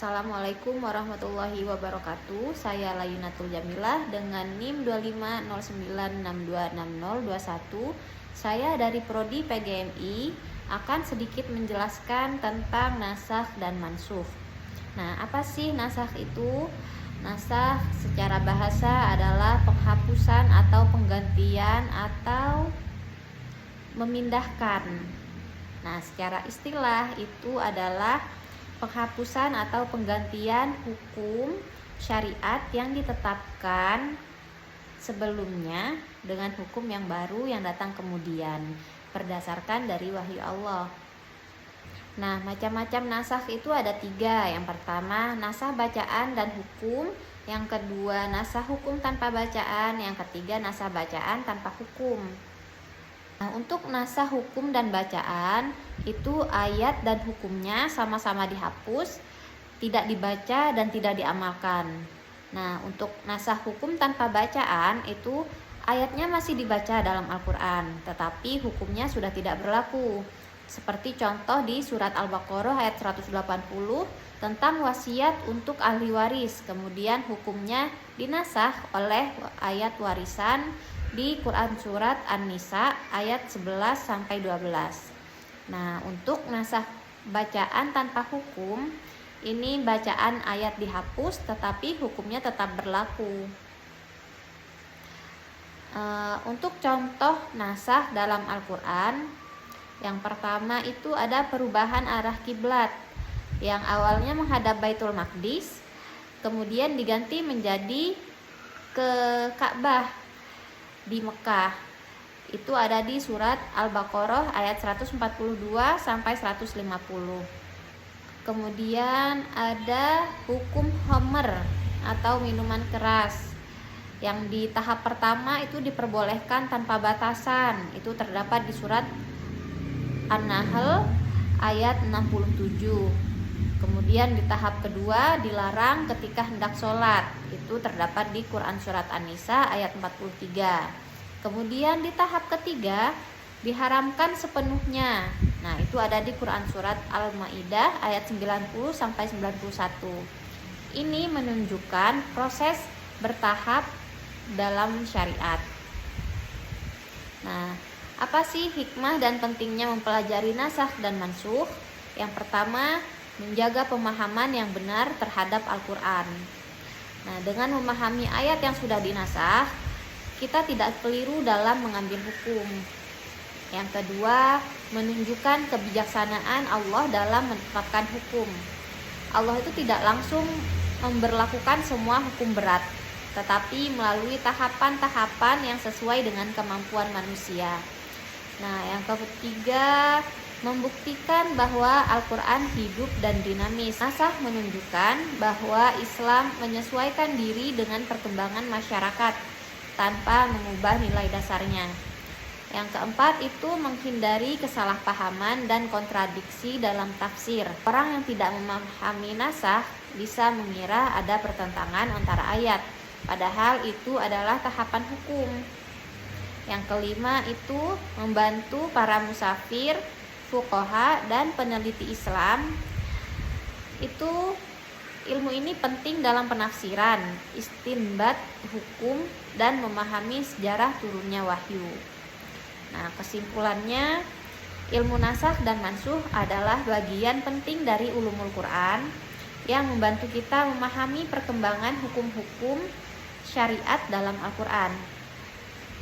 Assalamualaikum warahmatullahi wabarakatuh. Saya Layunatul Jamilah dengan NIM 2509626021. Saya dari Prodi PGMI akan sedikit menjelaskan tentang nasakh dan mansukh. Nah, apa sih nasakh itu? Nasakh secara bahasa adalah penghapusan atau penggantian atau memindahkan. Nah, secara istilah itu adalah penghapusan atau penggantian hukum syariat yang ditetapkan sebelumnya dengan hukum yang baru yang datang kemudian berdasarkan dari wahyu Allah. Nah, macam-macam nasakh itu ada 3. Yang pertama, nasakh bacaan dan hukum. Yang kedua, nasakh hukum tanpa bacaan. Yang ketiga, nasakh bacaan tanpa hukum. Nah, untuk nasakh hukum dan bacaan itu ayat dan hukumnya sama-sama dihapus, tidak dibaca dan tidak diamalkan. Nah, untuk nasakh hukum tanpa bacaan itu ayatnya masih dibaca dalam Al-Quran, tetapi hukumnya sudah tidak berlaku. Seperti contoh di surat Al-Baqarah ayat 180 tentang wasiat untuk ahli waris, kemudian hukumnya dinasakh oleh ayat warisan di Quran surat An-Nisa ayat 11-12. Nah, untuk nasakh bacaan tanpa hukum, ini bacaan ayat dihapus tetapi hukumnya tetap berlaku. Untuk contoh nasakh dalam Al-Quran, yang pertama itu ada perubahan arah kiblat yang awalnya menghadap Baitul Maqdis, kemudian diganti menjadi ke Ka'bah di Mekah. Itu ada di surat Al-Baqarah ayat 142-150. Kemudian ada hukum homer atau minuman keras yang di tahap pertama itu diperbolehkan tanpa batasan. Itu terdapat di surat An-Nahl ayat 67. Kemudian di tahap kedua dilarang ketika hendak sholat. Itu terdapat di Quran surat An-Nisa ayat 43. Kemudian di tahap ketiga diharamkan sepenuhnya. Nah, itu ada di Quran surat Al-Maidah ayat 90-91. Ini menunjukkan proses bertahap dalam syariat. Nah, apa sih hikmah dan pentingnya mempelajari nasakh dan mansukh? Yang pertama, menjaga pemahaman yang benar terhadap Al-Quran. Nah, dengan memahami ayat yang sudah dinasakh, kita tidak keliru dalam mengambil hukum. Yang kedua, menunjukkan kebijaksanaan Allah dalam menetapkan hukum. Allah itu tidak langsung memberlakukan semua hukum berat, tetapi melalui tahapan-tahapan yang sesuai dengan kemampuan manusia. Nah, yang ketiga, membuktikan bahwa Al-Quran hidup dan dinamis. Nasakh menunjukkan bahwa Islam menyesuaikan diri dengan perkembangan masyarakat tanpa mengubah nilai dasarnya. Yang keempat itu menghindari kesalahpahaman dan kontradiksi dalam tafsir. Orang yang tidak memahami nasakh bisa mengira ada pertentangan antara ayat, padahal itu adalah tahapan hukum. Yang kelima itu membantu para musafir, fuqaha, dan peneliti Islam. Itu ilmu ini penting dalam penafsiran, istinbat hukum, dan memahami sejarah turunnya wahyu. Nah, kesimpulannya, ilmu nasakh dan mansukh adalah bagian penting dari ulumul Quran yang membantu kita memahami perkembangan hukum-hukum syariat dalam Al-Quran.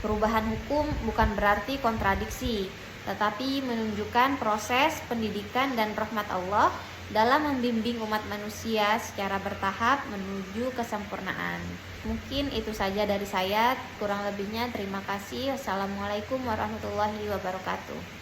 Perubahan hukum bukan berarti kontradiksi, tetapi menunjukkan proses pendidikan dan rahmat Allah dalam membimbing umat manusia secara bertahap menuju kesempurnaan. Mungkin itu saja dari saya, kurang lebihnya terima kasih. Wassalamualaikum warahmatullahi wabarakatuh.